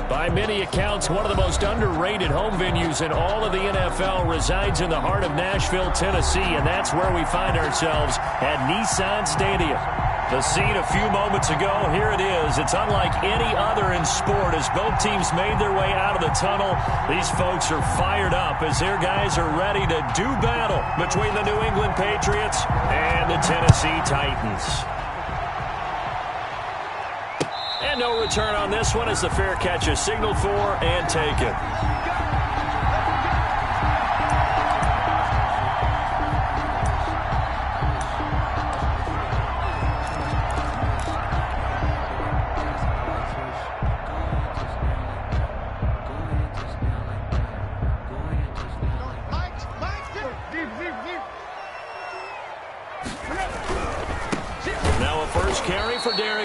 By many accounts, one of the most underrated home venues in all of the NFL resides in the heart of Nashville, Tennessee, and that's where we find ourselves at Nissan Stadium. The scene a few moments ago, here it is. It's unlike any other in sport as both teams made their way out of the tunnel. These folks are fired up as their guys are ready to do battle between the New England Patriots and the Tennessee Titans. And no return on this one as the fair catch is signaled for and taken.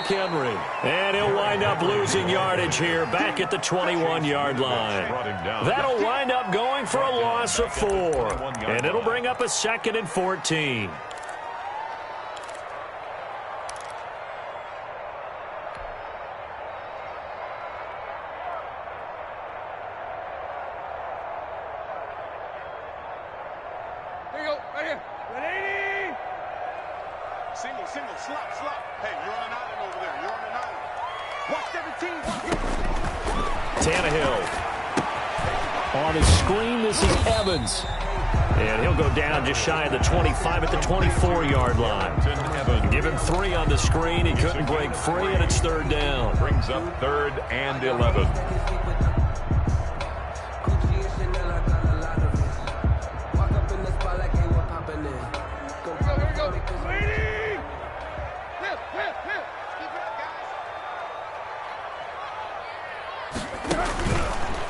Henry. And he'll wind up losing yardage here back at the 21-yard line. That'll wind up going for a loss of 4. And it'll bring up a 2nd and 14. Here you go, right here. 180. Single, slop. Hey, you're on an island over there. You're on an island. Watch 17. Tannehill. On his screen, this is Evans. And he'll go down just shy of the 25 at the 24-yard line. Give him 3 on the screen. He couldn't break free, and it's 3rd down. Brings up 3rd and 11.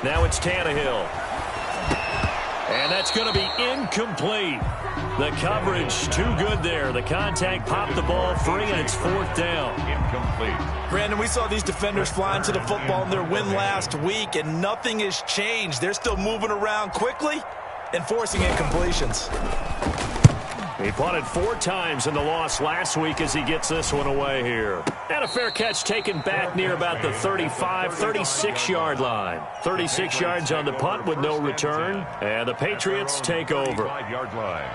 Now it's Tannehill. And that's going to be incomplete. The coverage too good there. The contact popped the ball free, and it's 4th down. Incomplete. Brandon, we saw these defenders flying to the football in their win last week, and nothing has changed. They're still moving around quickly and forcing incompletions. He punted 4 times in the loss last week as he gets this one away here. And a fair catch taken back near about the 35, 36-yard line. 36 yards on the punt with no return. And the Patriots take over. 5-yard line.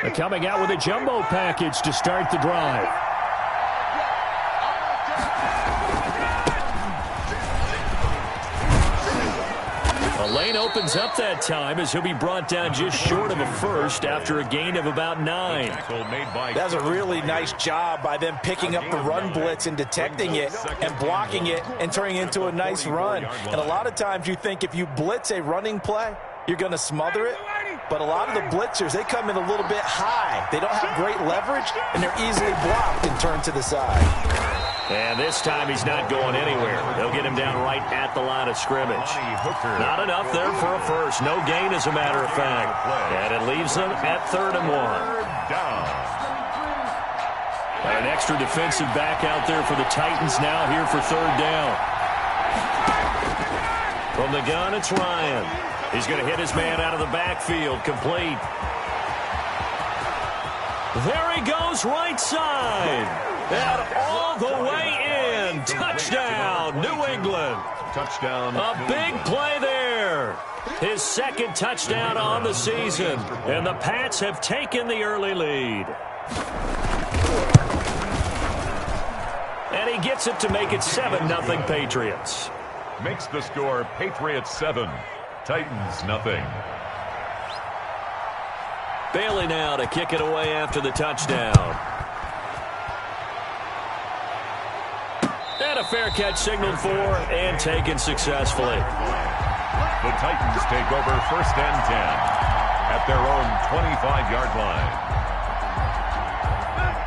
They're coming out with a jumbo package to start the drive. A lane opens up that time as he'll be brought down just short of a first after a gain of about 9. That's a really nice job by them picking up the run blitz and detecting it and blocking it and turning it into a nice run. And a lot of times you think if you blitz a running play, you're going to smother it. But a lot of the blitzers, they come in a little bit high. They don't have great leverage, and they're easily blocked and turned to the side. And this time he's not going anywhere. They'll get him down right at the line of scrimmage. Not enough there for a first. No gain, as a matter of fact. And it leaves them at 3rd and 1. An extra defensive back out there for the Titans now here for 3rd down. From the gun, it's Ryan. He's going to hit his man out of the backfield. Complete. There he goes, right side. And all the way in. Touchdown, New England. Touchdown. A big play there. His 2nd touchdown on the season. And the Pats have taken the early lead. And he gets it to make it 7-0 Patriots. Makes the score Patriots 7, Titans 0. Bailey now to kick it away after the touchdown. And a fair catch signaled for and taken successfully. The Titans take over 1st and 10 at their own 25-yard line.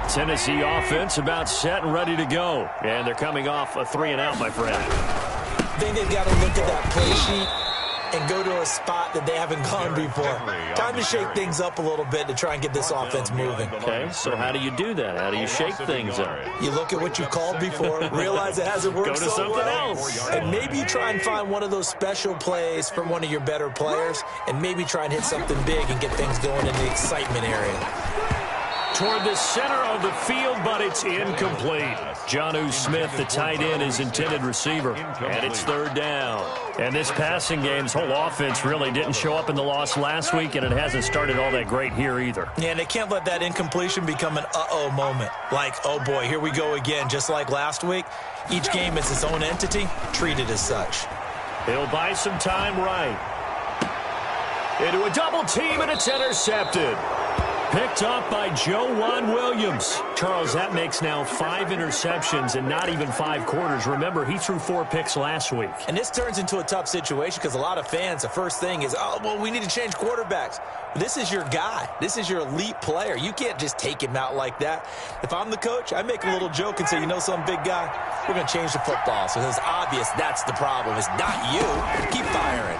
Tennessee offense about set and ready to go. And they're coming off a 3-and-out, my friend. I think they've got to look at that play sheet and go to a spot that they haven't gone before. Time to shake things up a little bit to try and get this offense moving. Okay, so how do you do that? How do you shake things up? You look at what you've called before, realize it hasn't worked Go to so something well, else. and maybe you try and find one of those special plays from one of your better players, and maybe try and hit something big and get things going in the excitement area. Toward the center of the field, but it's incomplete. Jonnu Smith, the tight end, is intended receiver, and it's third down. And this passing game's whole offense really didn't show up in the loss last week, and it hasn't started all that great here either. Yeah, and they can't let that incompletion become an uh-oh moment. Like, oh boy, here we go again, just like last week. Each game is its own entity, treated as such. He'll buy some time right. Into a double team, and it's intercepted. Picked up by Joejuan Williams. Charles, that makes now 5 interceptions and not even 5 quarters. Remember, he threw 4 picks last week. And this turns into a tough situation because a lot of fans, the first thing is, oh, well, we need to change quarterbacks. This is your guy. This is your elite player. You can't just take him out like that. If I'm the coach, I make a little joke and say, you know some big guy, we're going to change the football. So it's obvious that's the problem. It's not you. Keep firing.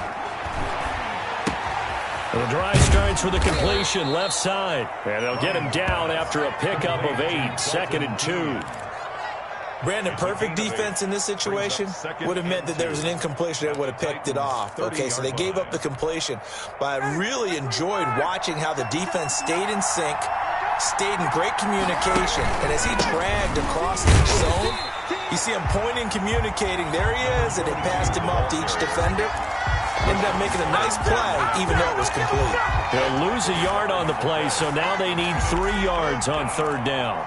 The drive starts with a completion left side. And they'll get him down after a pickup of 8, 2nd and 2. Brandon, perfect defense in this situation would have meant that there was an incompletion that would have picked it off. Okay, so they gave up the completion. But I really enjoyed watching how the defense stayed in sync, stayed in great communication. And as he dragged across each zone, you see him pointing, communicating. There he is, and it passed him off to each defender. Ended up making a nice play, even though it was complete. They'll lose a yard on the play, so now they need 3 yards on third down.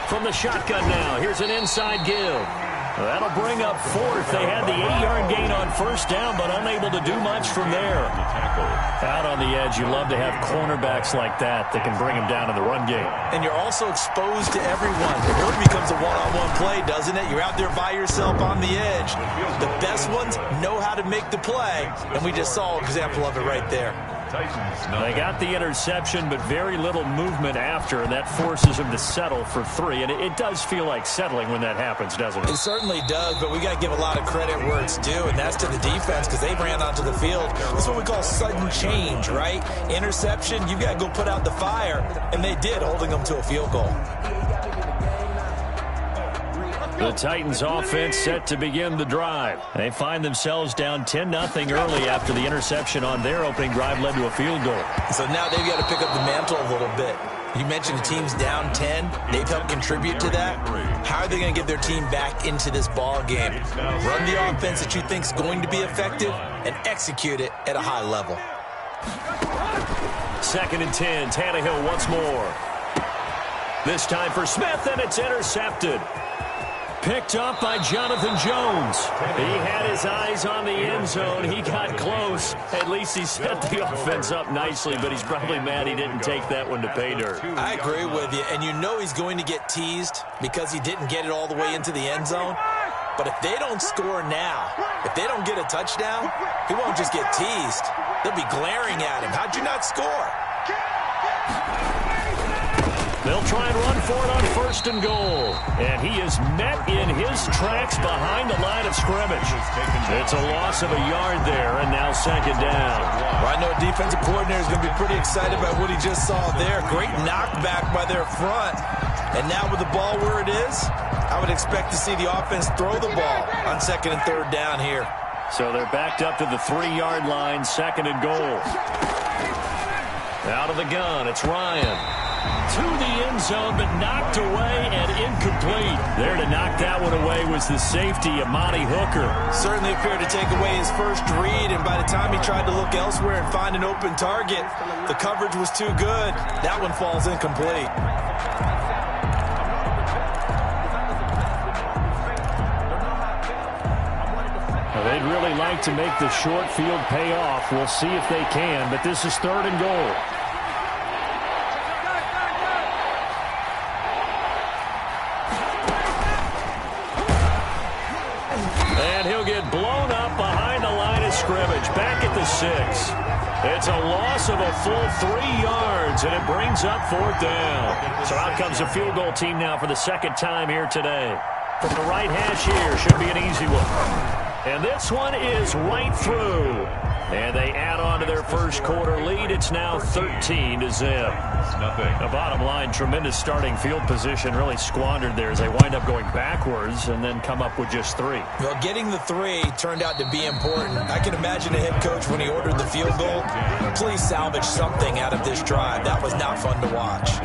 From the shotgun now, here's an inside give. That'll bring up 4th. They had the 8-yard gain on first down, but unable to do much from there. Out on the edge, you love to have cornerbacks like that can bring them down in the run game. And you're also exposed to everyone. It really becomes a one-on-one play, doesn't it? You're out there by yourself on the edge. The best ones know how to make the play, and we just saw an example of it right there. They got the interception, but very little movement after, and that forces them to settle for 3. And it does feel like settling when that happens, doesn't it? It certainly does, but we got to give a lot of credit where it's due, and that's to the defense because they ran onto the field. That's what we call sudden change, right? Interception, you got to go put out the fire, and they did, holding them to a field goal. The Titans offense set to begin the drive. They find themselves down 10-0 early after the interception on their opening drive led to a field goal. So now they've got to pick up the mantle a little bit. You mentioned the team's down 10. They've helped contribute to that. How are they going to get their team back into this ball game? Run the offense that you think is going to be effective and execute it at a high level. 2nd and 10. Tannehill once more. This time for Smith, and it's intercepted. Picked up by Jonathan Jones. He had his eyes on the end zone. He got close. At least he set the offense up nicely, but he's probably mad he didn't take that one to pay dirt. I agree with you, and you know he's going to get teased because he didn't get it all the way into the end zone. But if they don't score now, if they don't get a touchdown, he won't just get teased. They'll be glaring at him. How'd you not score? They'll try and run for it on 1st and goal. And he is met in his tracks behind the line of scrimmage. It's a loss of a yard there, and now 2nd down. Well, I know a defensive coordinator is going to be pretty excited about what he just saw there. Great knockback by their front. And now with the ball where it is, I would expect to see the offense throw the ball on 2nd and 3rd down here. So they're backed up to the 3-yard line, 2nd and goal. Out of the gun, it's Ryan. To the end zone, but knocked away and incomplete. There to knock that one away was the safety, Amani Hooker. Certainly appeared to take away his first read, and by the time he tried to look elsewhere and find an open target, the coverage was too good. That one falls incomplete. They'd really like to make the short field pay off. We'll see if they can, but this is 3rd and goal. And he'll get blown up behind the line of scrimmage. Back at the 6. It's a loss of a full 3 yards, and it brings up 4th down. So out comes the field goal team now for the second time here today. From the right hash here, should be an easy one. And this one is right through. And they add on to their first quarter lead. It's now 13-0. The bottom line, tremendous starting field position, really squandered there as they wind up going backwards and then come up with just 3. Well, getting the 3 turned out to be important. I can imagine the head coach when he ordered the field goal. Please salvage something out of this drive. That was not fun to watch.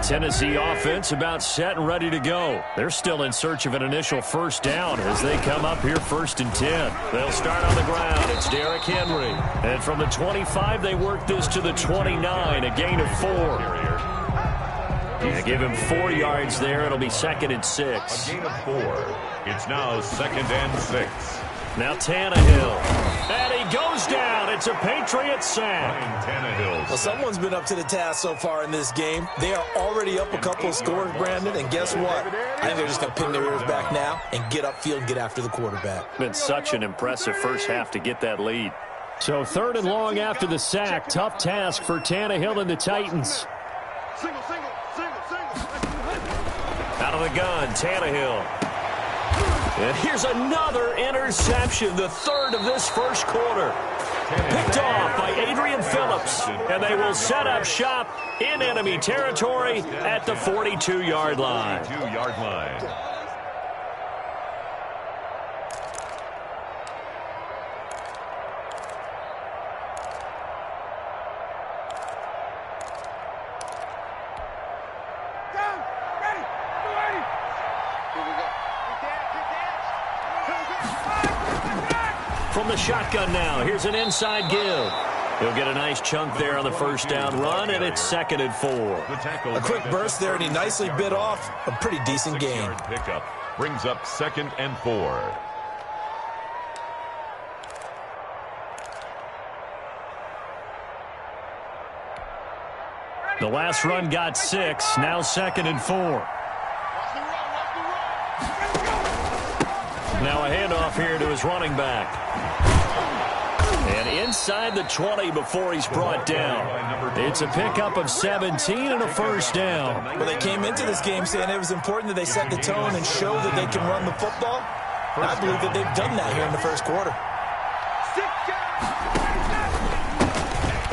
Tennessee offense about set and ready to go. They're still in search of an initial first down as they come up here 1st and 10. They'll start on the ground. It's Derrick Henry. And from the 25, they work this to the 29, a gain of 4. Give him 4 yards there. It'll be 2nd and 6. A gain of 4. It's now 2nd and 6. Now Tannehill. And he goes down. It's a Patriot sack. Well, someone's been up to the task so far in this game. They are already up a couple of scores, Brandon, and guess what? I think they're just going to pin their ears back now and get upfield and get after the quarterback. Been such an impressive first half to get that lead. So 3rd and long after the sack. Tough task for Tannehill and the Titans. Out of the gun, Tannehill. And here's another interception, the 3rd of this first quarter. Picked off by Adrian Phillips, and they will set up shop in enemy territory at the 42-yard line. 42-yard line. From the shotgun now, here's an inside give. He'll get a nice chunk there on the first down run, and it's 2nd and 4. A quick burst there, and he nicely bit off a pretty decent gain. Pickup brings up 2nd and 4. The last run got 6, now 2nd and 4. Now a handoff here to his running back. And inside the 20 before he's brought down. It's a pickup of 17 and a first down. Well, they came into this game saying it was important that they set the tone and show that they can run the football. And I believe that they've done that here in the first quarter.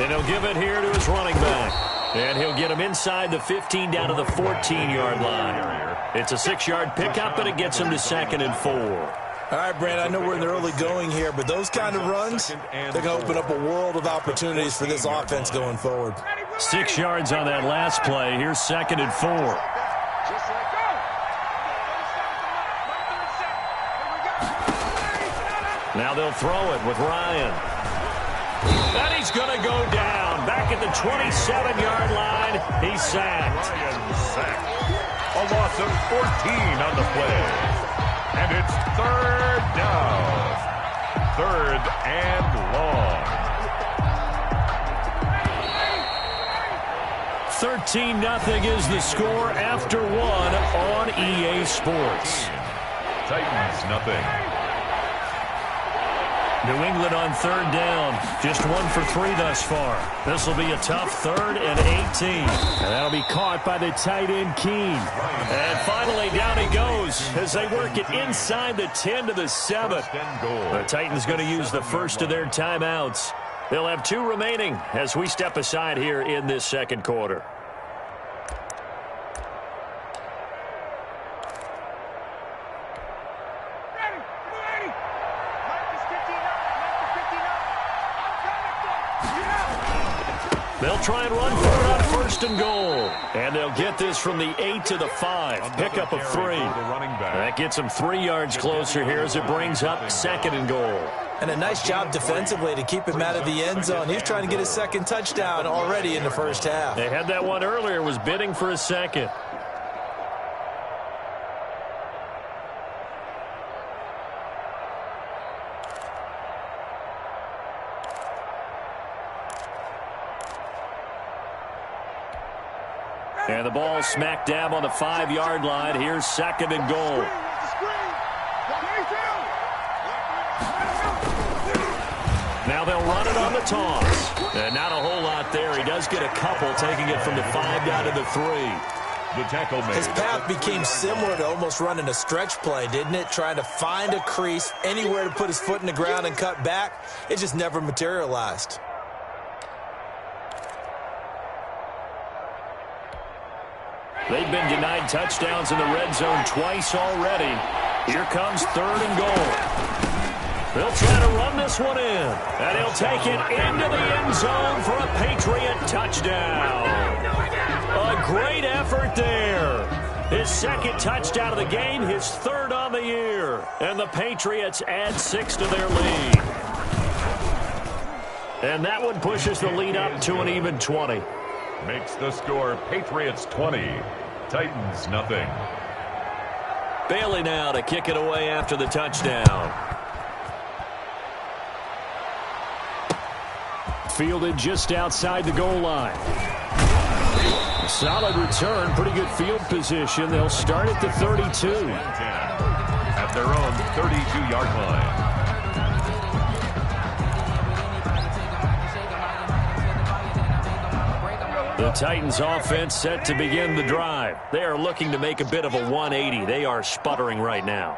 And he'll give it here to his running back. And he'll get him inside the 15 down to the 14-yard line. It's a 6-yard pickup, and it gets him to 2nd and 4. All right, Brandon, I know we're in the early going here, but those kind of runs, they're going to open up a world of opportunities for this offense going forward. 6 yards on that last play. Here's 2nd and 4. Now they'll throw it with Ryan. And he's going to go down. Back at the 27-yard line, he's sacked. Ryan sacked. A loss of 14 on the play. And it's 3rd down. 3rd and long. 13-0 is the score after 1 on EA Sports. Titans nothing. New England on 3rd down. Just 1 for 3 thus far. This will be a tough 3rd and 18. And that'll be caught by the tight end, Keene. And finally, down he goes as they work it inside the 10 to the 7. The Titans going to use the first of their timeouts. They'll have 2 remaining as we step aside here in this second quarter. They'll try and run for it on 1st and goal. And they'll get this from the 8 to the 5. Pickup of 3. That gets them 3 yards closer here as it brings up 2nd and goal. And a nice job defensively to keep him out of the end zone. He's trying to get his 2nd touchdown already in the first half. They had that one earlier, was bidding for a 2nd. And the ball smack dab on the 5-yard line. Here's 2nd and goal. Now they'll run it on the toss. And not a whole lot there. He does get a couple, taking it from the 5 down to the 3. The tackle made. His path became similar to almost running a stretch play, didn't it? Trying to find a crease, anywhere to put his foot in the ground and cut back. It just never materialized. They've been denied touchdowns in the red zone twice already. Here comes 3rd and goal. They'll try to run this one in, and he'll take it into the end zone for a Patriot touchdown. A great effort there. His 2nd touchdown of the game, his 3rd on the year. And the Patriots add 6 to their lead. And that one pushes the lead up to an even 20. Makes the score Patriots 20, Titans nothing. Bailey now to kick it away after the touchdown. Fielded just outside the goal line. Solid return, pretty good field position. They'll start at the 32. At their own 32-yard line. The Titans offense set to begin the drive. They are looking to make a bit of a 180. They are sputtering right now.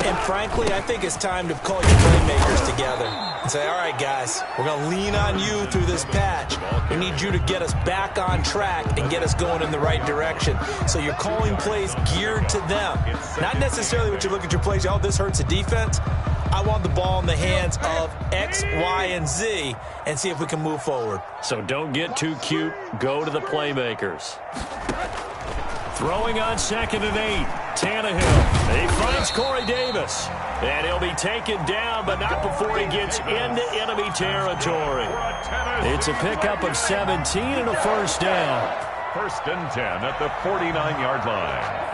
And frankly, I think it's time to call your playmakers together and say, all right, guys, we're going to lean on you through this patch. We need you to get us back on track and get us going in the right direction. So you're calling plays geared to them. Not necessarily what you look at your plays, oh, this hurts the defense. I want the ball in the hands of X, Y, and Z and see if we can move forward. So don't get too cute. Go to the playmakers. Throwing on 2nd and 8. Tannehill. He finds Corey Davis. And he'll be taken down, but not before he gets into enemy territory. It's a pickup of 17 and a 1st down. 1st and 10 at the 49-yard line.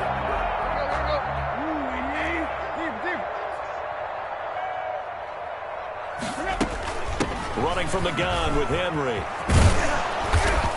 Running from the gun with Henry.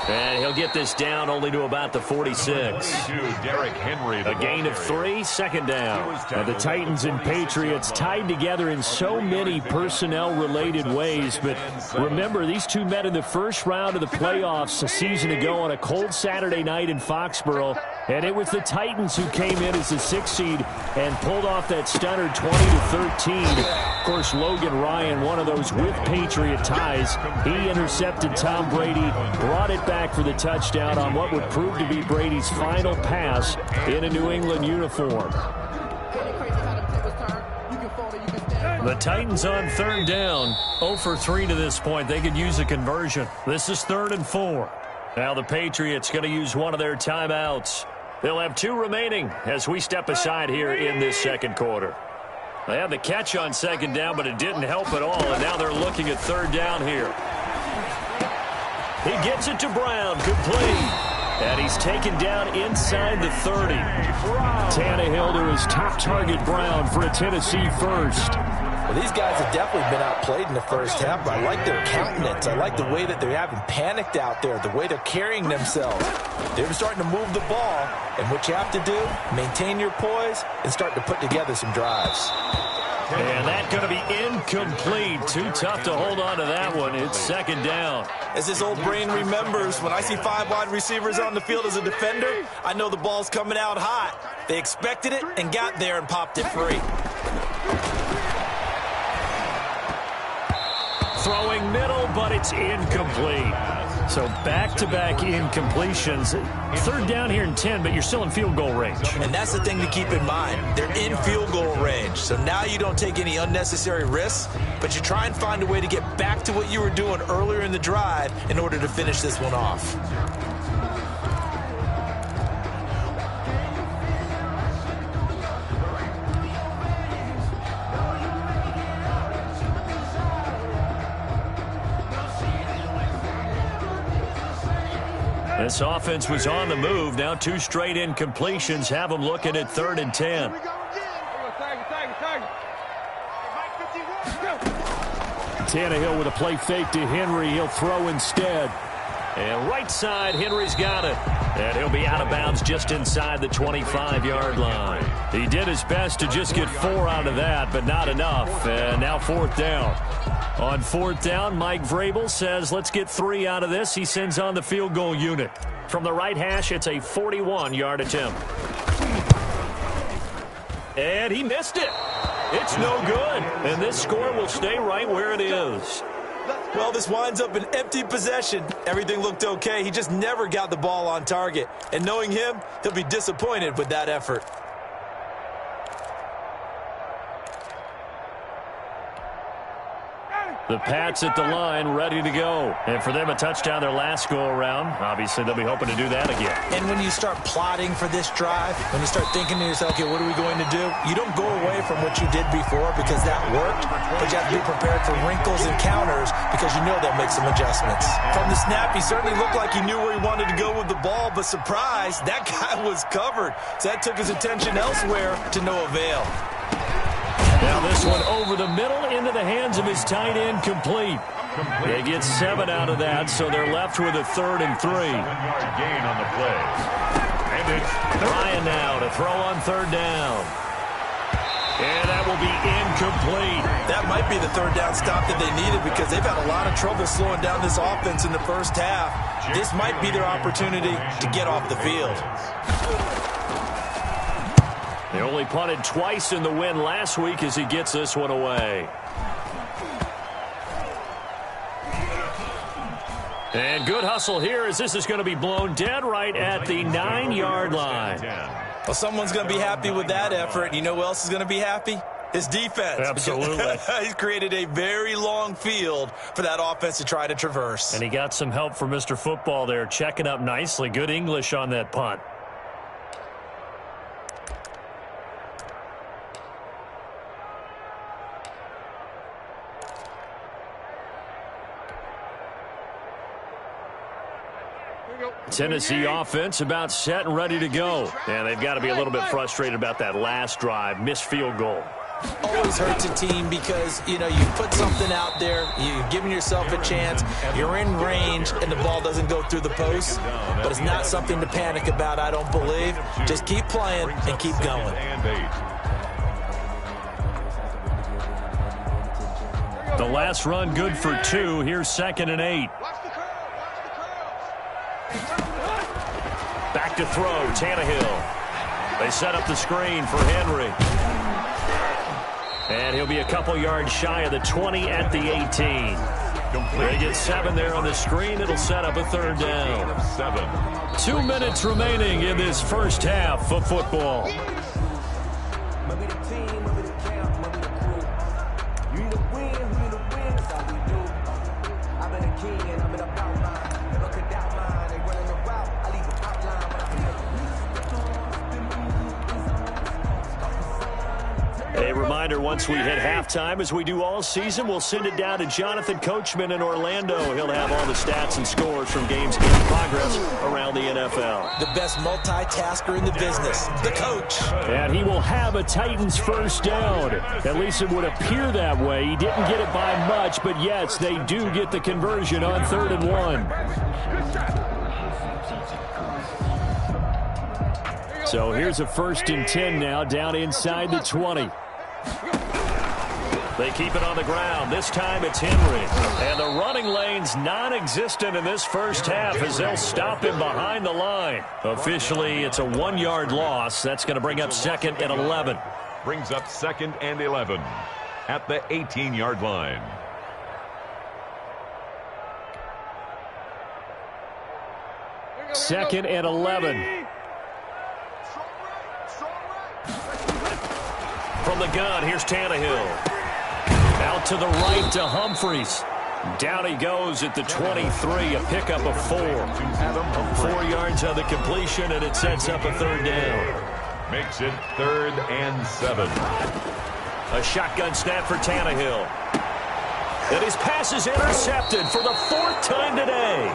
And he'll get this down only to about the 46. Derrick Henry, a gain of 3, 2nd down. Now the Titans and Patriots tied together in so many personnel-related ways, but remember, these two met in the first round of the playoffs a season ago on a cold Saturday night in Foxborough, and it was the Titans who came in as the 6th seed and pulled off that stunner 20-13. Of course, Logan Ryan, one of those with Patriot ties, he intercepted Tom Brady, brought it back for the touchdown on what would prove to be Brady's final pass in a New England uniform. The Titans on 3rd down, 0 for 3 to this point. They could use a conversion. This is 3rd and 4. Now the Patriots going to use one of their timeouts. They'll have 2 remaining as we step aside here in this 2nd quarter. They had the catch on 2nd down, but it didn't help at all, and now they're looking at 3rd down here. He gets it to Brown, complete. And he's taken down inside the 30. Tannehill to his top target, Brown, for a Tennessee 1st. Well, these guys have definitely been outplayed in the first half, but I like their countenance. I like the way that they haven't panicked out there, the way they're carrying themselves. They're starting to move the ball, and what you have to do, maintain your poise and start to put together some drives. And that's going to be incomplete. Too tough to hold on to that one. It's 2nd down. As this old brain remembers, when I see 5 wide receivers on the field as a defender, I know the ball's coming out hot. They expected it and got there and popped it free. Throwing middle, but it's incomplete. So back-to-back incompletions. 3rd down here and 10, but you're still in field goal range. And that's the thing to keep in mind. They're in field goal range. So now you don't take any unnecessary risks, but you try and find a way to get back to what you were doing earlier in the drive in order to finish this one off. This offense was on the move. Now 2 straight incompletions have them looking at 3rd and 10. Tannehill with a play fake to Henry. He'll throw instead. And right side, Henry's got it. And he'll be out of bounds just inside the 25-yard line. He did his best to just get 4 out of that, but not enough. And now 4th down. On 4th down, Mike Vrabel says, let's get 3 out of this. He sends on the field goal unit. From the right hash, it's a 41-yard attempt. And he missed it. It's no good. And this score will stay right where it is. Well, this winds up an empty possession. Everything looked okay. He just never got the ball on target. And knowing him, he'll be disappointed with that effort. The Pats at the line, ready to go. And for them, a touchdown their last go-around. Obviously, they'll be hoping to do that again. And when you start plotting for this drive, when you start thinking to yourself, okay, what are we going to do? You don't go away from what you did before because that worked, but you have to be prepared for wrinkles and counters because you know they'll make some adjustments. From the snap, he certainly looked like he knew where he wanted to go with the ball, but surprise, that guy was covered. So that took his attention elsewhere to no avail. Now this one over the middle into the hands of his tight end, complete. They get 7 out of that, so they're left with a 3rd and 3. 7-yard gain on the play. And it's Ryan now to throw on 3rd down. And that will be incomplete. That might be the 3rd down stop that they needed because they've had a lot of trouble slowing down this offense in the first half. This might be their opportunity to get off the field. They only punted twice in the win last week as he gets this one away. And good hustle here as this is going to be blown dead right at the 9-yard line. Well, someone's going to be happy with that effort. You know who else is going to be happy? His defense. Absolutely. He's created a very long field for that offense to try to traverse. And he got some help from Mr. Football there, checking up nicely. Good English on that punt. Tennessee offense about set and ready to go. And they've got to be a little bit frustrated about that last drive, missed field goal. Always hurts a team because, you put something out there, you've given yourself a chance, you're in range, and the ball doesn't go through the post. But it's not something to panic about, I don't believe. Just keep playing and keep going. The last run good for 2. Here's 2nd and 8. Back to throw, Tannehill. They set up the screen for Henry. And he'll be a couple yards shy of the 20 at the 18. They get 7 there on the screen. It'll set up a 3rd down. 2 minutes remaining in this first half of football. A reminder, once we hit halftime, as we do all season, we'll send it down to Jonathan Coachman in Orlando. He'll have all the stats and scores from games in progress around the NFL. The best multitasker in the business, the coach. And he will have a Titans first down. At least it would appear that way. He didn't get it by much, but yes, they do get the conversion on 3rd and 1. So here's a 1st and 10 now, down inside the 20. They keep it on the ground. This time it's Henry. And the running lane's non-existent in this first half as they'll stop him behind the line. Officially, it's a 1-yard loss. That's going to bring up 2nd and 11. Brings up 2nd and 11 at the 18-yard line. Second and 11. From the gun, here's Tannehill. Out to the right to Humphries. Down he goes at the 23, a pickup of 4. 4 yards on the completion, and it sets up a 3rd down. Makes it 3rd and 7. A shotgun snap for Tannehill. And his pass is intercepted for the 4th time today.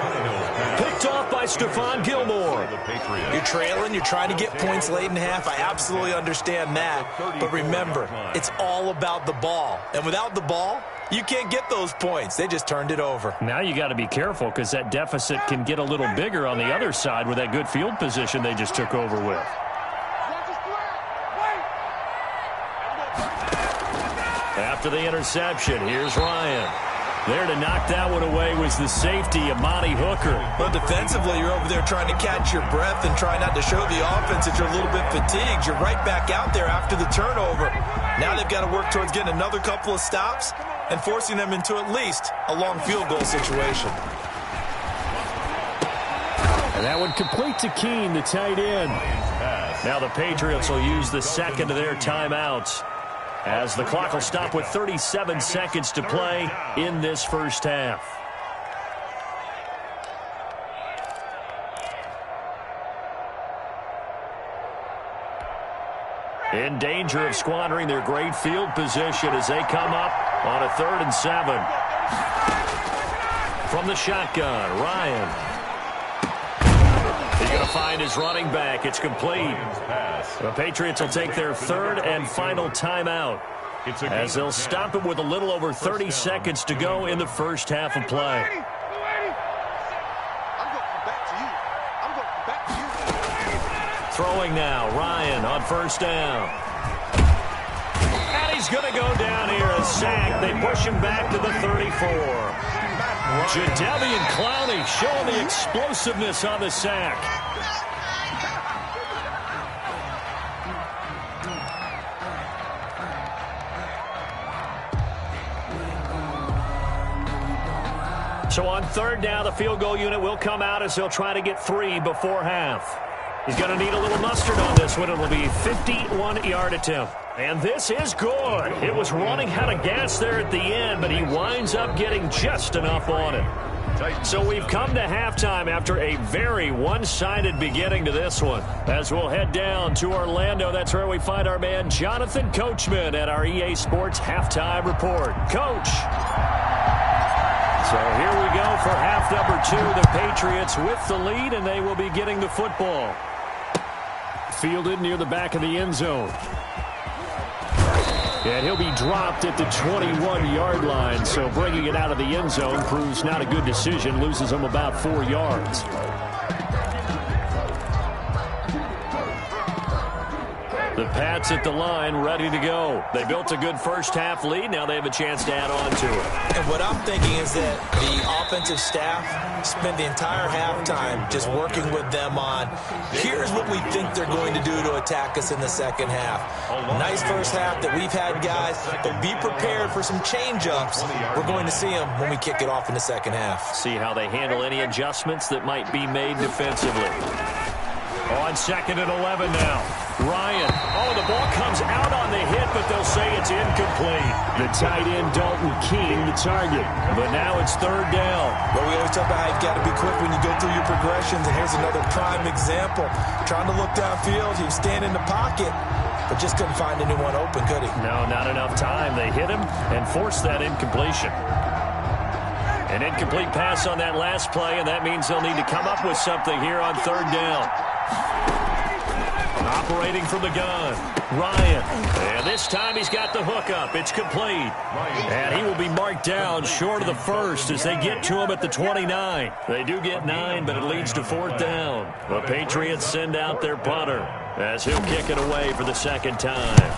Picked off by Stephon Gilmore. You're trailing, you're trying to get points late in half. I absolutely understand that. But remember, it's all about the ball. And without the ball, You can't get those points. They just turned it over. Now you got to be careful because that deficit can get a little bigger on the other side with that good field position they just took over with. After the interception, here's Ryan. There to knock that one away was the safety, Amani Hooker. Well, defensively, you're over there trying to catch your breath and try not to show the offense that you're a little bit fatigued. You're right back out there after the turnover. Now they've got to work towards getting another couple of stops and forcing them into at least a long field goal situation. And that one complete to Keene, the tight end. Now the Patriots will use the second of their timeouts, as the clock will stop with 37 seconds to play in this first half. In danger of squandering their great field position as they come up on a 3rd and 7. From the shotgun, Ryan. He's going to find his running back. It's complete. The Patriots will take their 3rd and final timeout, as they'll stop it with a little over 30 seconds to go in the first half of play. Throwing now, Ryan on 1st down. And he's going to go down here, a sack. They push him back to the 34. Jadeveon Clowney showing the explosiveness on the sack. So on 3rd down, the field goal unit will come out as they'll try to get 3 before half. He's going to need a little mustard on this one. It'll be a 51-yard attempt. And this is good. It was running out of gas there at the end, but he winds up getting just enough on it. So we've come to halftime after a very one-sided beginning to this one. As we'll head down to Orlando, that's where we find our man Jonathan Coachman at our EA Sports Halftime Report. Coach. So here we go for half number 2. The Patriots with the lead, and they will be getting the football. Fielded near the back of the end zone. And he'll be dropped at the 21-yard line, so bringing it out of the end zone proves not a good decision, loses him about 4 yards. The Pats at the line, ready to go. They built a good first half lead. Now they have a chance to add on to it. And what I'm thinking is that the offensive staff spent the entire halftime just working with them on, here's what we think they're going to do to attack us in the second half. Nice first half that we've had, guys, but be prepared for some change-ups. We're going to see them when we kick it off in the second half. See how they handle any adjustments that might be made defensively. On 2nd and 11 now. Ryan. Oh, the ball comes out on the hit, but they'll say it's incomplete. The tight end, Dalton Keene, the target. But now it's 3rd down. Well, we always talk about how you've got to be quick when you go through your progressions, and here's another prime example. Trying to look downfield, he was standing in the pocket, but just couldn't find anyone open, could he? No, not enough time. They hit him and forced that incompletion. An incomplete pass on that last play, and that means they'll need to come up with something here on 3rd down. Operating from the gun, Ryan. And this time he's got the hook up. It's complete. And he will be marked down short of the first as they get to him at the 29. They do get 9, but it leads to 4th down. The Patriots send out their punter as he'll kick it away for the second time.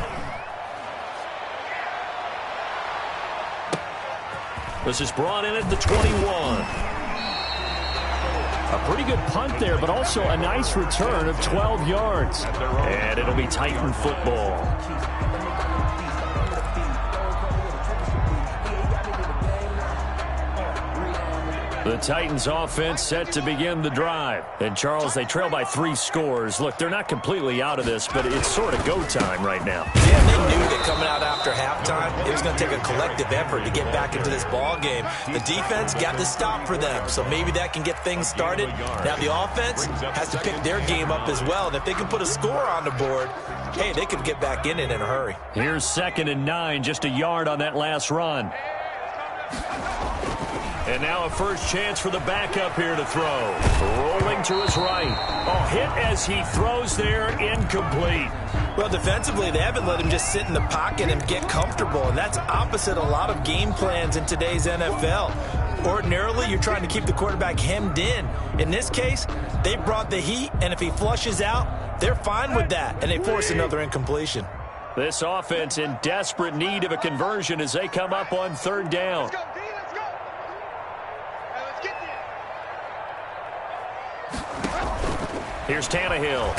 This is brought in at the 21. A pretty good punt there, but also a nice return of 12 yards. And it'll be Titan football. The Titans offense set to begin the drive. And, Charles, they trail by 3 scores. Look, they're not completely out of this, but it's sort of go time right now. Yeah, they knew that coming out after halftime, it was going to take a collective effort to get back into this ball game. The defense got the stop for them, so maybe that can get things started. Now the offense has to pick their game up as well. And if they can put a score on the board, hey, they could get back in it in a hurry. Here's 2nd and 9, just a yard on that last run. And now a first chance for the backup here to throw. Rolling to his right. Oh, hit as he throws there, incomplete. Well, defensively, they haven't let him just sit in the pocket and get comfortable, and that's opposite a lot of game plans in today's NFL. Ordinarily, you're trying to keep the quarterback hemmed in. In this case, they brought the heat, and if he flushes out, they're fine with that, and they force another incompletion. This offense in desperate need of a conversion as they come up on third down. Let's go, D, let's go. Hey, let's get there. Here's Tannehill.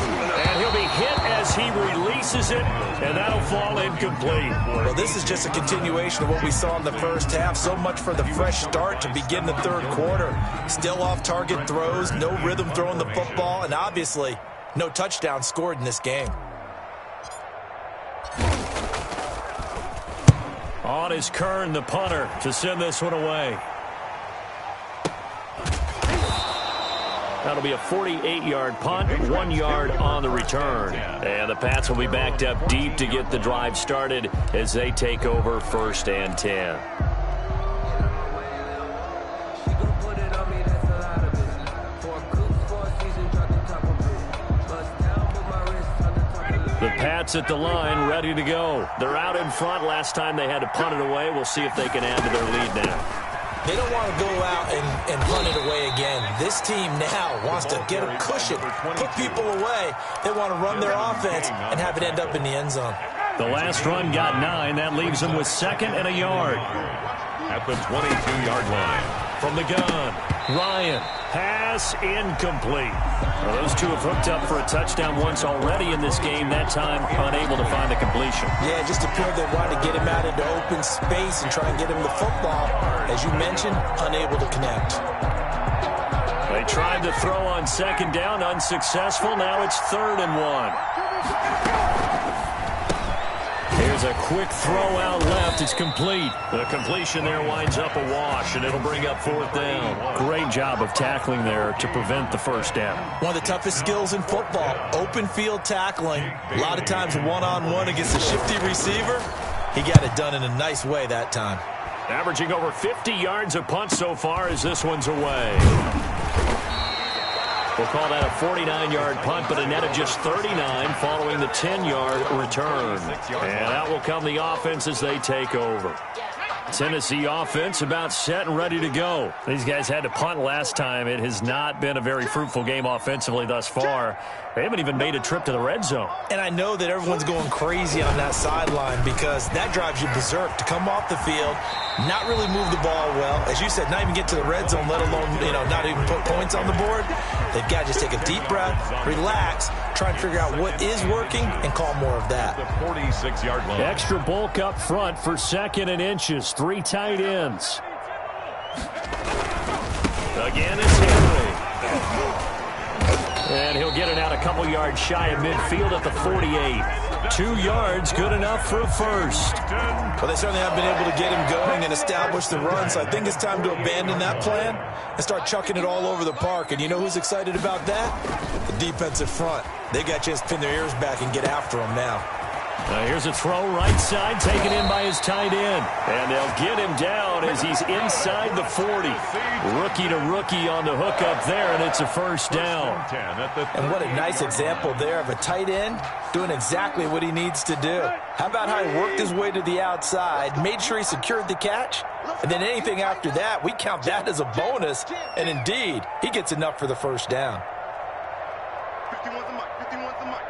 And he'll be hit as he releases it, and that'll fall incomplete. Well, this is just a continuation of what we saw in the first half. So much for the fresh start to begin the third quarter. Still off-target throws, no rhythm throwing the football, and obviously no touchdown scored in this game. On is Kern, the punter, to send this one away. That'll be a 48-yard punt, 1 yard on the return. And the Pats will be backed up deep to get the drive started as they take over 1st and 10. The Pats at the line, ready to go. They're out in front. Last time they had to punt it away. We'll see if they can add to their lead now. They don't want to go out and punt it away again. This team now wants to get a cushion, put people away. They want to run their offense and have it end up in the end zone. The last run got 9. That leaves them with 2nd and a yard. At the 22-yard line. From the gun, Ryan. Pass incomplete. Well, those two have hooked up for a touchdown once already in this game. That time unable to find the completion. Yeah, it just appeared they wanted to get him out into open space and try and get him the football. As you mentioned, unable to connect. They tried to throw on 2nd down, unsuccessful. Now it's 3rd and 1. Here's a quick throw out left. It's complete. The completion there winds up a wash, and it'll bring up 4th down. Great job of tackling there to prevent the first down. One of the toughest skills in football, open field tackling. A lot of times one-on-one against a shifty receiver. He got it done in a nice way that time. Averaging over 50 yards a punt so far as this one's away. We'll call that a 49-yard punt, but a net of just 39 following the 10-yard return. And out will come the offense as they take over. Tennessee offense about set and ready to go. These guys had to punt last time. It has not been a very fruitful game offensively thus far. They haven't even made a trip to the red zone. And I know that everyone's going crazy on that sideline because that drives you berserk to come off the field, not really move the ball well. As you said, not even get to the red zone, let alone, not even put points on the board. They've got to just take a deep breath, relax, try and figure out what is working, and call more of that. The 46-yard line. Extra bulk up front for 2nd and inches. 3 tight ends. Again, it's Henry. And he'll get it out a couple yards shy of midfield at the 48. 2 yards, good enough for a first. Well, they certainly have been able to get him going and establish the run, so I think it's time to abandon that plan and start chucking it all over the park. And you know who's excited about that? The defensive front. They got a chance to pin their ears back and get after him now. Here's a throw right side, taken in by his tight end. And they'll get him down as he's inside the 40. Rookie to rookie on the hook up there, and it's a first down. And what a nice example there of a tight end doing exactly what he needs to do. How about how he worked his way to the outside, made sure he secured the catch, and then anything after that, we count that as a bonus. And indeed, he gets enough for the first down. 51's the mic, 51's the mic.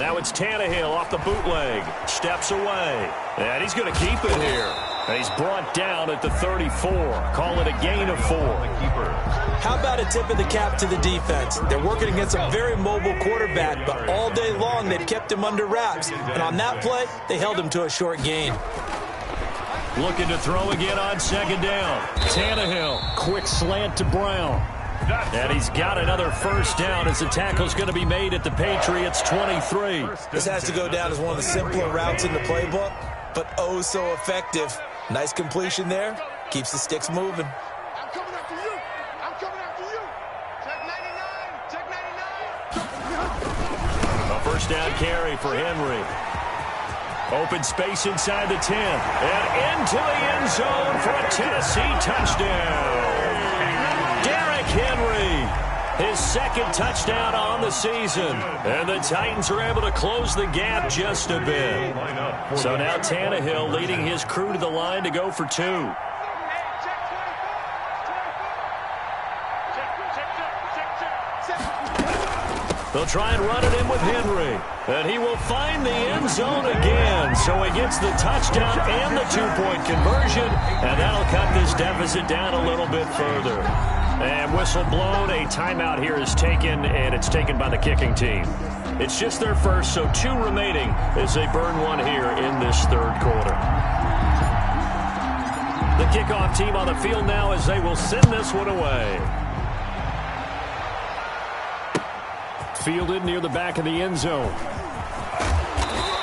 Now it's Tannehill off the bootleg. Steps away. And he's going to keep it here. And he's brought down at the 34. Call it a gain of 4. How about a tip of the cap to the defense? They're working against a very mobile quarterback, but all day long they've kept him under wraps. And on that play, they held him to a short gain. Looking to throw again on 2nd down. Tannehill. Quick slant to Brown. And he's got another first down as the tackle's going to be made at the Patriots 23. This has to go down as one of the simpler routes in the playbook, but oh so effective. Nice completion there. Keeps the sticks moving. I'm coming after you. I'm coming after you. Check 99. Check 99. A first down carry for Henry. Open space inside the 10. And into the end zone for a Tennessee touchdown. Derrick Henry, his second touchdown on the season. And the Titans are able to close the gap just a bit. So now Tannehill leading his crew to the line to go for 2. They'll try and run it in with Henry. And he will find the end zone again. So he gets the touchdown and the 2-point conversion. And that'll cut this deficit down a little bit further. And whistle blown. A timeout here is taken, and it's taken by the kicking team. It's just their first, so 2 remaining as they burn one here in this third quarter. The kickoff team on the field now as they will send this one away. Fielded near the back of the end zone.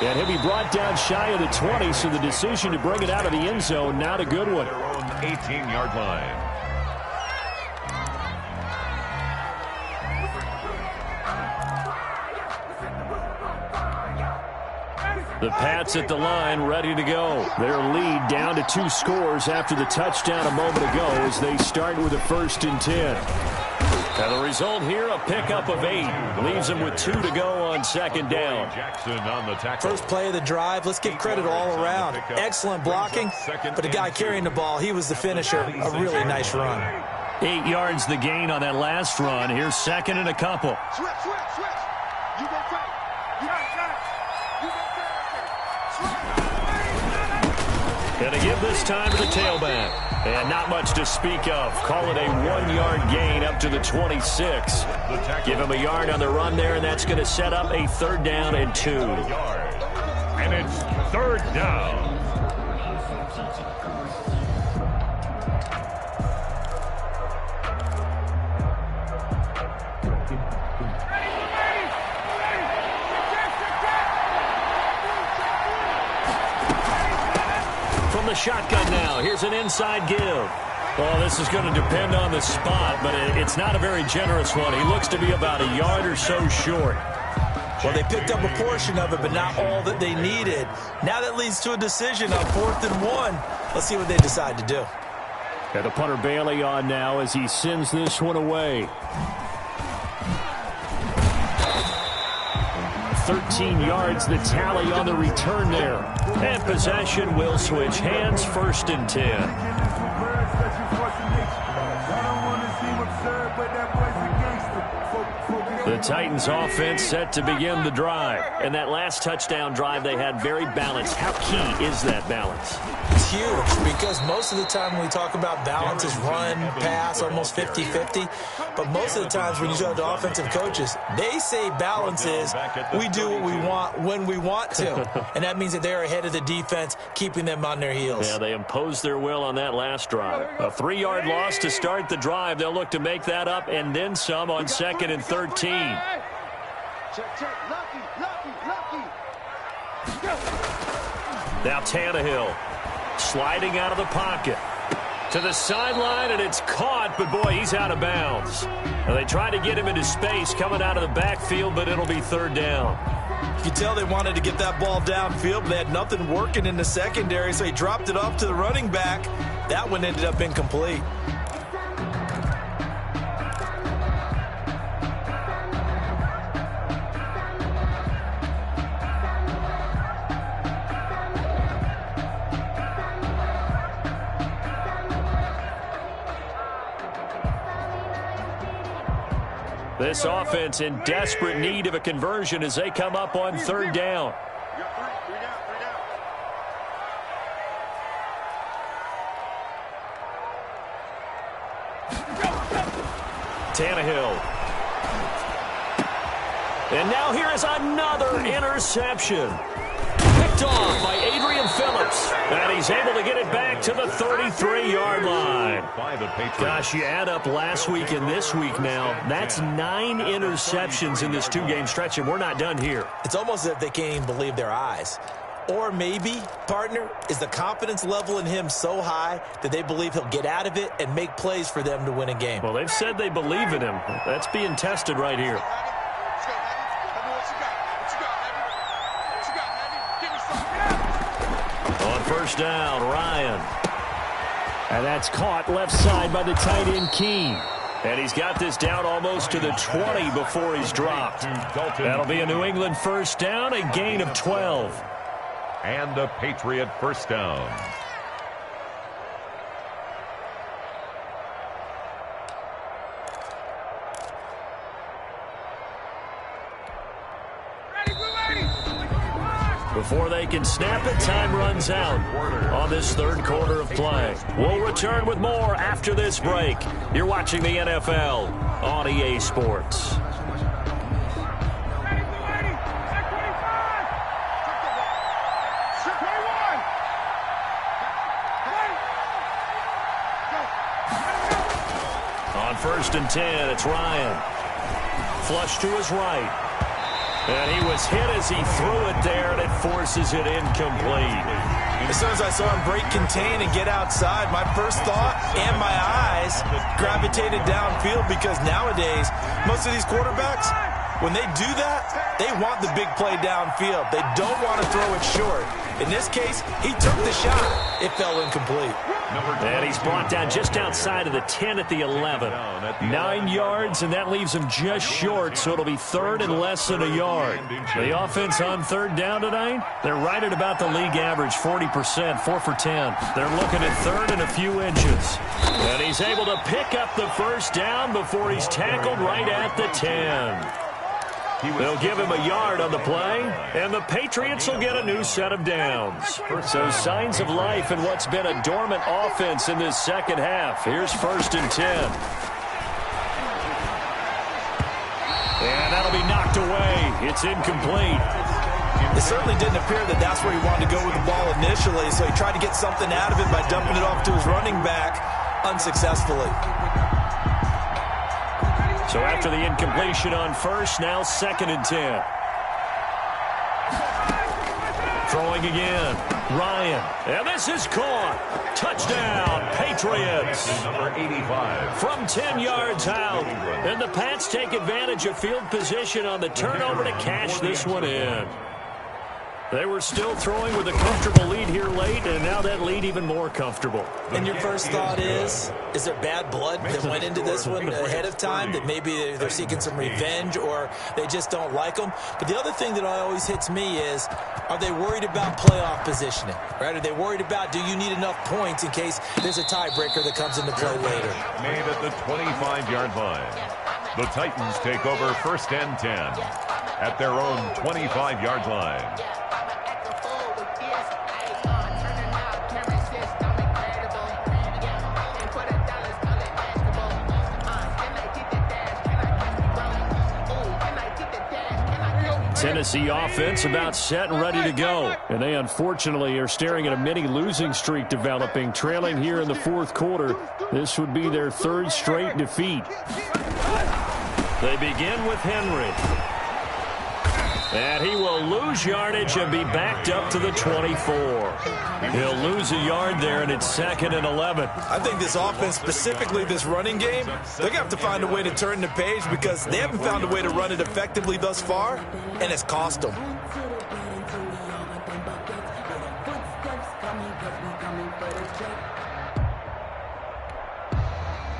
And he'll be brought down shy of the 20, so the decision to bring it out of the end zone, not a good one. Their own 18-yard line. The Pats at the line, ready to go. Their lead down to 2 scores after the touchdown a moment ago as they start with a 1st and 10. And the result here, a pickup of 8. Leaves them with 2 to go on 2nd down. Jackson on the tackle. First play of the drive, let's give credit all around. Excellent blocking, but the guy carrying the ball, he was the finisher. A really nice run. 8 yards the gain on that last run. Here's 2nd and a couple. Switch. You go tight. You got it. You go tight. Going to give this time to the tailback. And not much to speak of. Call it a 1-yard gain up to the 26. Give him a yard on the run there, and that's going to set up a 3rd down and 2. And it's 3rd down. From the shotgun now, here's an inside give. Well, this is going to depend on the spot, but it's not a very generous one. He looks to be about a yard or so short. Well, they picked up a portion of it, but not all that they needed. Now that leads to a decision on 4th and 1. Let's see what they decide to do. And the punter Bailey on now as he sends this one away. 13 yards the tally on the return there. And possession will switch hands, 1st and 10. The Titans offense set to begin the drive. And that last touchdown drive they had very balanced. How key is that balance? It's huge because most of the time when we talk about balance is run, pass, almost 50-50. But most of the times when you talk to offensive coaches, they say balance is we do what we want when we want to. And that means that they're ahead of the defense, keeping them on their heels. Yeah, they imposed their will on that last drive. A 3-yard loss to start the drive. They'll look to make that up and then some on 2nd and 13. Check. Lucky. Now Tannehill sliding out of the pocket to the sideline, and it's caught, but boy, he's out of bounds. Now they try to get him into space coming out of the backfield, but it'll be 3rd down. You can tell they wanted to get that ball downfield, but they had nothing working in the secondary, so he dropped it off to the running back. That one ended up incomplete. This offense in desperate need of a conversion as they come up on 3rd down. You got 3 down. Tannehill. And now here is another interception. Picked off by Adrian Phillips. And he's able to get it back to the 33-yard line. Gosh, you add up last week and this week now. That's 9 interceptions in this 2-game stretch, and we're not done here. It's almost as if they can't even believe their eyes. Or maybe, partner, is the confidence level in him so high that they believe he'll get out of it and make plays for them to win a game. Well, they've said they believe in him. That's being tested right here. Let's go, Heavy. What you got? What you got, Heavy? Give me something. On first down, Ryan. And that's caught left side by the tight end, Keene. And he's got this down almost to the 20 before he's dropped. That'll be a New England first down, a gain of 12. And a Patriot first down. Before they can snap it, time runs out on this third quarter of play. We'll return with more after this break. You're watching the NFL on EA Sports. On first and 10, it's Ryan. Flush to his right. And he was hit as he threw it there, and it forces it incomplete. As soon as I saw him break contain and get outside, my first thought and my eyes gravitated downfield, because nowadays, most of these quarterbacks, when they do that, they want the big play downfield. They don't want to throw it short. In this case, he took the shot. It fell incomplete. And he's brought down just outside of the 10 at the 11. 9 yards, and that leaves him just short, so it'll be third and less than a yard. The offense on third down tonight, they're right at about the league average, 40%, 4 for 10. They're looking at third and a few inches. And he's able to pick up the first down before he's tackled right at the 10. They'll give him a yard on the play, and the Patriots will get a new set of downs. So signs of life in what's been a dormant offense in this second half. Here's first and 10. And that'll be knocked away. It's incomplete. It certainly didn't appear that that's where he wanted to go with the ball initially, so he tried to get something out of it by dumping it off to his running back unsuccessfully. So after the incompletion on first, now second and 10. Throwing again, Ryan. And this is caught. Touchdown, Patriots. Number 85. From 10 yards out. And the Pats take advantage of field position on the turnover to cash this one in. They were still throwing with a comfortable lead here late, and now that lead even more comfortable. And your first thought is there bad blood that went into this one ahead of time, that maybe they're seeking some revenge or they just don't like them? But the other thing that always hits me is, are they worried about playoff positioning? Right? Are they worried about, do you need enough points in case there's a tiebreaker that comes into play later? Made at the 25-yard line. The Titans take over first and 10 at their own 25-yard line. Tennessee offense about set and ready to go. And they unfortunately are staring at a mini losing streak developing, trailing here in the fourth quarter. This would be their third straight defeat. They begin with Henry. And he will lose yardage and be backed up to the 24. He'll lose a yard there, and it's second and 11. I think this offense, specifically this running game, they're going to have to find a way to turn the page, because they haven't found a way to run it effectively thus far, and it's cost them.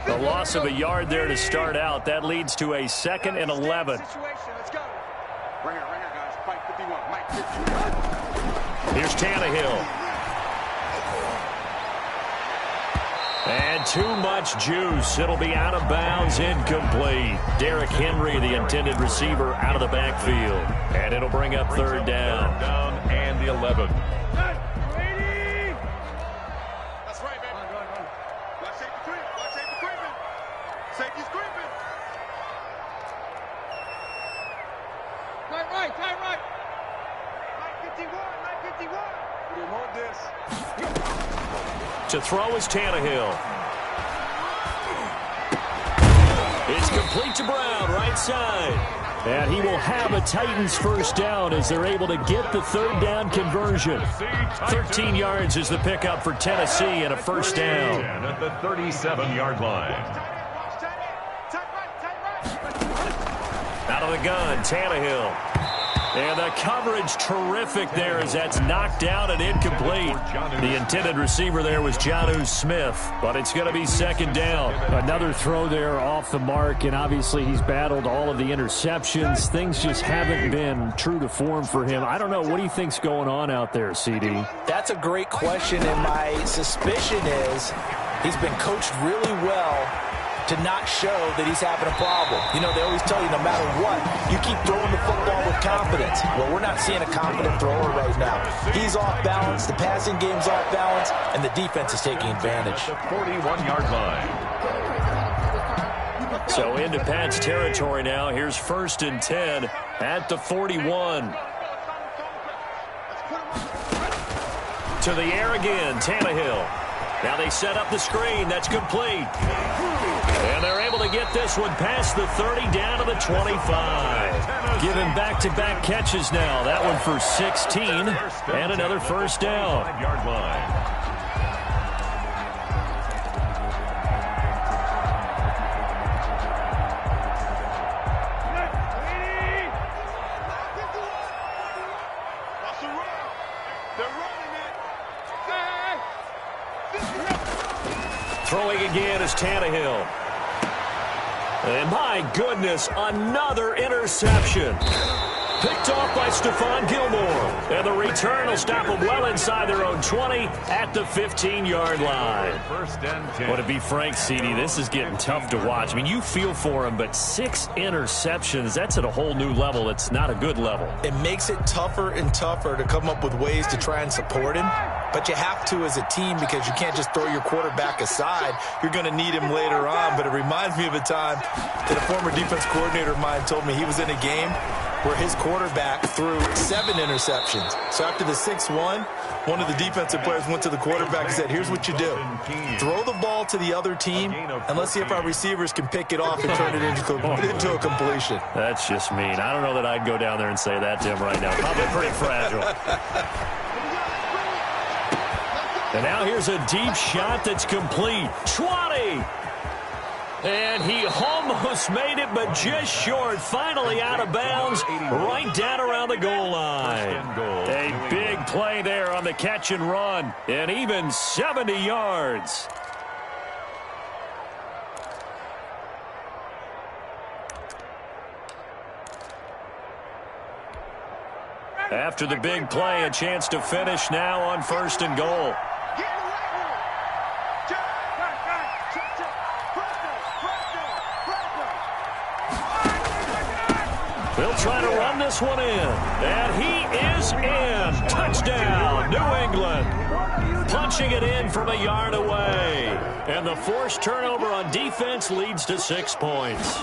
The loss of a yard there to start out. That leads to a second and 11. Right here, guys. Mike 51. Mike 51. Here's Tannehill. And too much juice. It'll be out of bounds, incomplete. Derrick Henry, the intended receiver, out of the backfield. And it'll bring up third down. Down and the 11. That's right, baby. Watch safety creep. Watch safety creeping. Safety's creeping. Tight right. Mike 51. We want this. To throw is Tannehill. It's complete to Brown, right side. And he will have a Titans first down as they're able to get the third down conversion. 13 yards is the pickup for Tennessee and a first down. At the 37-yard line. Out of the gun, Tannehill. And the coverage terrific there as that's knocked out and incomplete. The intended receiver there was Jonnu Smith, but it's going to be second down. Another throw there off the mark, and obviously he's battled all of the interceptions. Things just haven't been true to form for him. I don't know. What do you think's going on out there, CD? That's a great question, and my suspicion is he's been coached really well to not show that he's having a problem. You know, they always tell you no matter what, you keep throwing the football with confidence. Well, we're not seeing a confident thrower right now. He's off balance, the passing game's off balance, and the defense is taking advantage. The 41-yard line. So into Pat's territory now. Here's 1st and 10 at the 41. To the air again, Tannehill. Now they set up the screen. That's complete. And they're able to get this one past the 30 down to the 25. Giving back-to-back catches now. That one for 16 and another first down. 5-yard line. Throwing again is Tannehill. And my goodness, another interception. Picked off by Stephon Gilmore. And the return will stop them well inside their own 20 at the 15-yard line. 1st and 10. Well, to be frank, CD, this is getting tough to watch. I mean, you feel for him, but 6 interceptions, that's at a whole new level. It's not a good level. It makes it tougher and tougher to come up with ways to try and support him. But you have to as a team because you can't just throw your quarterback aside. You're going to need him later on. But it reminds me of a time that a former defense coordinator of mine told me he was in a game where his quarterback threw 7 interceptions. So after the 6-1, one of the defensive players went to the quarterback and said, here's what you do. Throw the ball to the other team, and let's see if our receivers can pick it off and turn it into a completion. That's just mean. I don't know that I'd go down there and say that to him right now. Probably pretty fragile. And now here's a deep shot that's complete. 20! And he almost made it, but just short. Finally out of bounds, right down around the goal line. A big play there on the catch and run, and even 70 yards. After the big play, a chance to finish now on 1st and goal. They'll try to run this one in. And he is in. Touchdown, New England. Punching it in from a yard away. And the forced turnover on defense leads to 6 points.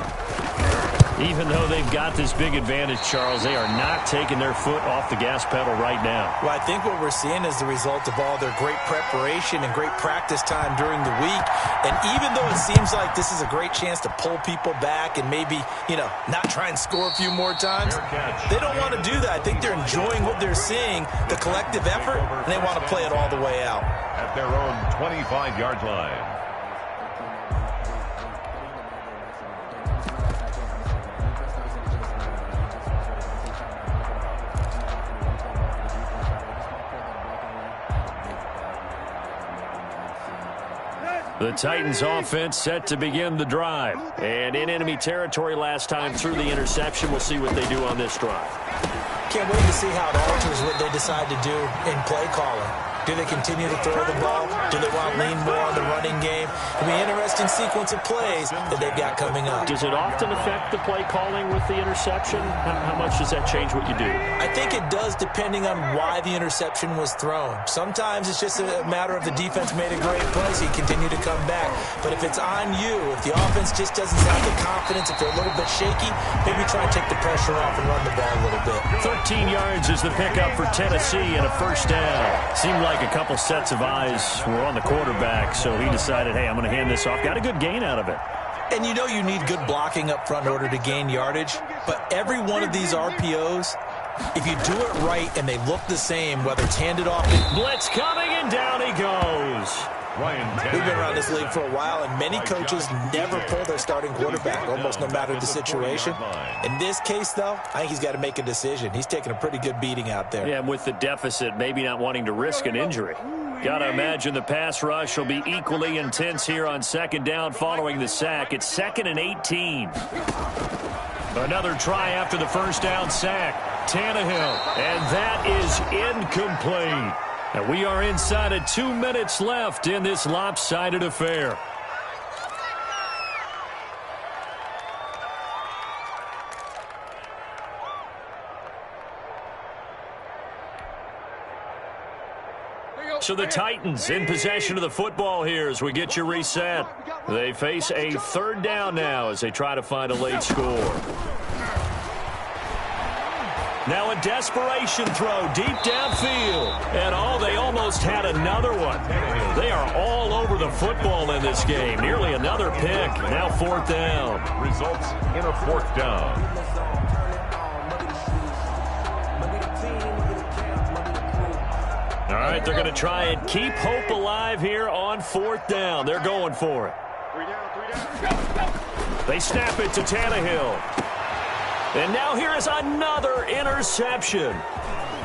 Even though they've got this big advantage, Charles, they are not taking their foot off the gas pedal right now. Well, I think what we're seeing is the result of all their great preparation and great practice time during the week. And even though it seems like this is a great chance to pull people back and maybe, not try and score a few more times, they don't want to do that. I think they're enjoying what they're seeing, the collective effort, and they want to play it all the way out. At their own 25-yard line. The Titans offense set to begin the drive. And in enemy territory last time through the interception. We'll see what they do on this drive. Can't wait to see how it alters what they decide to do in play calling. Do they continue to throw the ball? Do they want to lean more on the running game? It'll be an interesting sequence of plays that they've got coming up. Does it often affect the play calling with the interception? How much does that change what you do? I think it does depending on why the interception was thrown. Sometimes it's just a matter of the defense made a great play, so you continue to come back. But if it's on you, if the offense just doesn't have the confidence, if they're a little bit shaky, maybe try and take the pressure off and run the ball a little bit. 13 yards is the pickup for Tennessee and a first down. Seemed like a couple sets of eyes were on the quarterback, so he decided, hey, I'm going to hand this off. Got a good gain out of it. And you need good blocking up front in order to gain yardage, but every one of these RPOs, If you do it right and they look the same, whether it's handed off. Blitz coming, and down he goes. We've been around this league for a while, and many coaches never pull their starting quarterback, almost no matter the situation. In this case, though, I think he's got to make a decision. He's taking a pretty good beating out there. Yeah, and with the deficit, maybe not wanting to risk an injury. Got to imagine the pass rush will be equally intense here on second down following the sack. It's 2nd and 18. Another try after the first down sack. Tannehill, and that is incomplete. And we are inside of 2 minutes left in this lopsided affair. So the Titans in possession of the football here as we get you reset. They face a 3rd down now as they try to find a late score. Now a desperation throw deep downfield. And they almost had another one. They are all over the football in this game. Nearly another pick. Now 4th down. Results in a 4th down. All right, they're going to try and keep hope alive here on 4th down. They're going for it. 3 down. They snap it to Tannehill. And now here is another interception.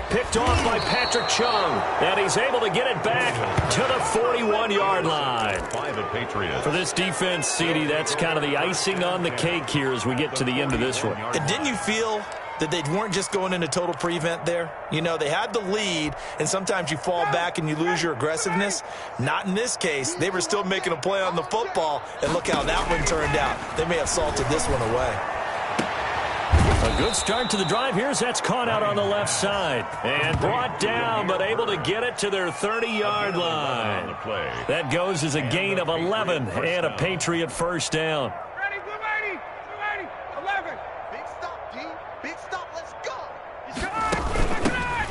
Picked off by Patrick Chung. And he's able to get it back to the 41-yard line. By the Patriots. For this defense, CD, that's kind of the icing on the cake here as we get to the end of this one. And didn't you feel that they weren't just going into total prevent there? You know, they had the lead, and sometimes you fall back and you lose your aggressiveness. Not in this case. They were still making a play on the football, and look how that one turned out. They may have salted this one away. A good start to the drive. Here's that's caught out on the left side. And brought down, but able to get it to their 30-yard line. That goes as a gain of 11 and a Patriot first down. Ready, blue 80, 11. Big stop, D. Big stop, let's go.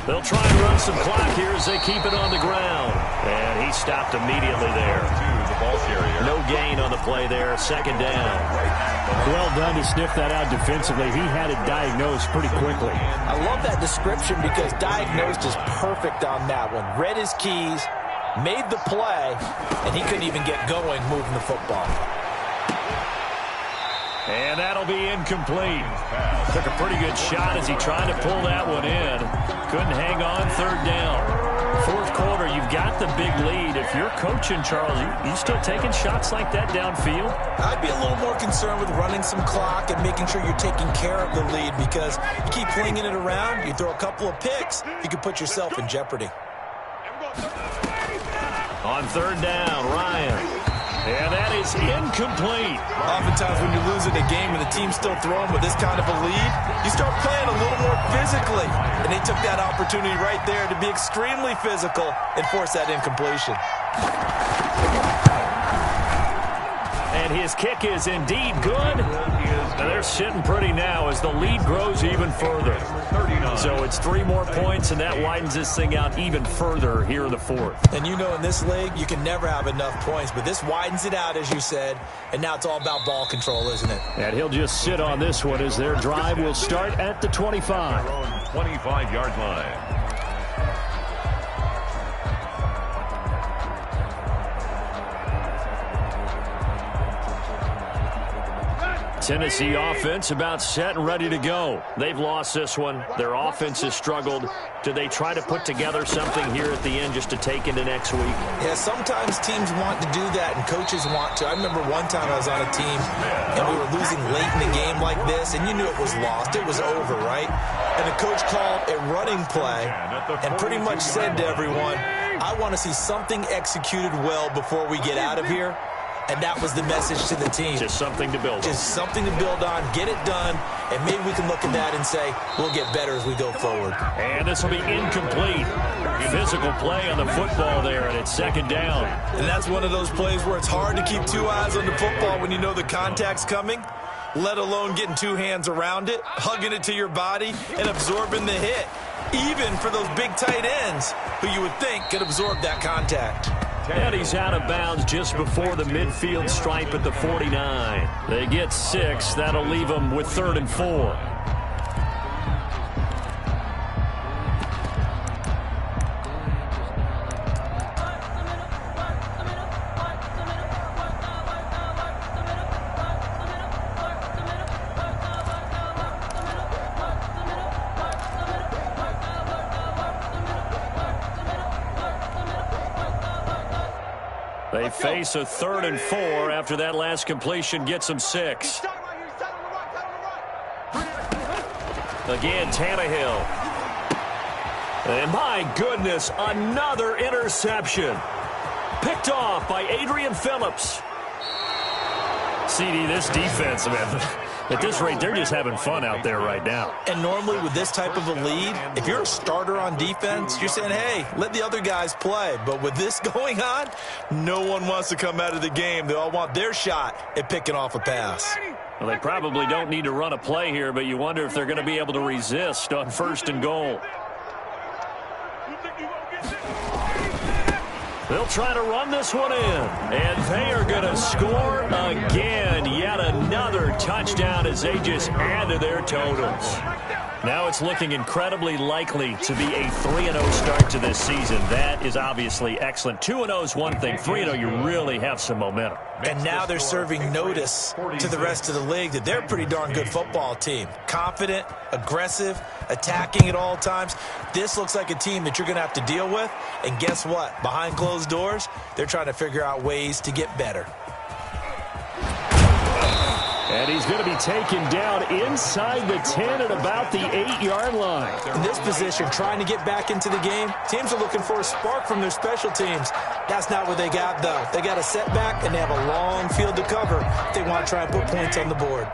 They'll try and run some clock here as they keep it on the ground. And he stopped immediately there. The ball carrier. No gain on the play there. 2nd down. Well done to sniff that out defensively. He had it diagnosed pretty quickly. I love that description because diagnosed is perfect on that one. Read his keys, made the play, and he couldn't even get going moving the football. And that'll be incomplete. Took a pretty good shot as he tried to pull that one in. Couldn't hang on. 3rd down. 4th quarter, you've got the big lead. If you're coaching, Charles, you still taking shots like that downfield? I'd be a little more concerned with running some clock and making sure you're taking care of the lead because you keep flinging it around, you throw a couple of picks, you can put yourself in jeopardy. On 3rd down, Ryan. And that is incomplete. Oftentimes when you're losing a game and the team's still throwing with this kind of a lead, you start playing a little more physically. And they took that opportunity right there to be extremely physical and force that incompletion. And his kick is indeed good. And they're sitting pretty now as the lead grows even further. So it's 3 more points, and that widens this thing out even further here in the 4th. And you know in this league, you can never have enough points, but this widens it out, as you said, and now it's all about ball control, isn't it? And he'll just sit on this one as their drive will start at the 25. 25-yard line. Tennessee offense about set and ready to go. They've lost this one. Their offense has struggled. Do they try to put together something here at the end just to take into next week? Yeah, sometimes teams want to do that and coaches want to. I remember one time I was on a team and we were losing late in the game like this, and you knew it was lost. It was over, right? And the coach called a running play and pretty much said to everyone, I want to see something executed well before we get out of here. And that was the message to the team. Just something to build on. Just something to build on, get it done, and maybe we can look at that and say, we'll get better as we go forward. And this will be incomplete. Physical play on the football there, and it's 2nd down. And that's one of those plays where it's hard to keep 2 eyes on the football when you know the contact's coming, let alone getting 2 hands around it, hugging it to your body, and absorbing the hit. Even for those big tight ends who you would think could absorb that contact. And he's out of bounds just before the midfield stripe at the 49. They get 6. That'll leave them with 3rd and 4. They face a 3rd and 4 after that last completion gets them 6. Again, Tannehill. And my goodness, another interception. Picked off by Adrian Phillips. CD, this defense, man, at this rate, they're just having fun out there right now. And normally with this type of a lead, if you're a starter on defense, you're saying, hey, let the other guys play. But with this going on, no one wants to come out of the game. They all want their shot at picking off a pass. Well, they probably don't need to run a play here, but you wonder if they're going to be able to resist on 1st and goal. They'll try to run this one in, and they are going to score again. Yet another touchdown as they just add to their totals. Now it's looking incredibly likely to be a 3-0 start to this season. That is obviously excellent. 2-0 is one thing. 3-0, you really have some momentum. And now they're serving notice to the rest of the league that they're a pretty darn good football team. Confident, aggressive, attacking at all times. This looks like a team that you're going to have to deal with. And guess what? Behind closed doors, they're trying to figure out ways to get better. And he's going to be taken down inside the 10 at about the 8-yard line. In this position, trying to get back into the game, teams are looking for a spark from their special teams. That's not what they got, though. They got a setback, and they have a long field to cover if they want to try and put points on the board.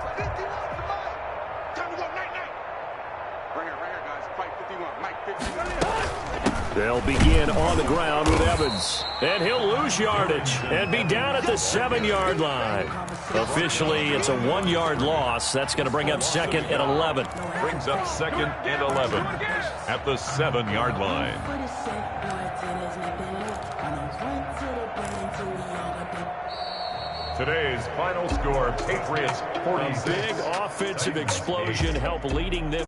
They'll begin on the ground with Evans. And he'll lose yardage and be down at the 7-yard line. Officially, it's a 1-yard loss. That's going to bring up 2nd and 11. Brings up 2nd and 11 at the 7-yard line. Today's final score, Patriots 46. A big offensive explosion help leading them.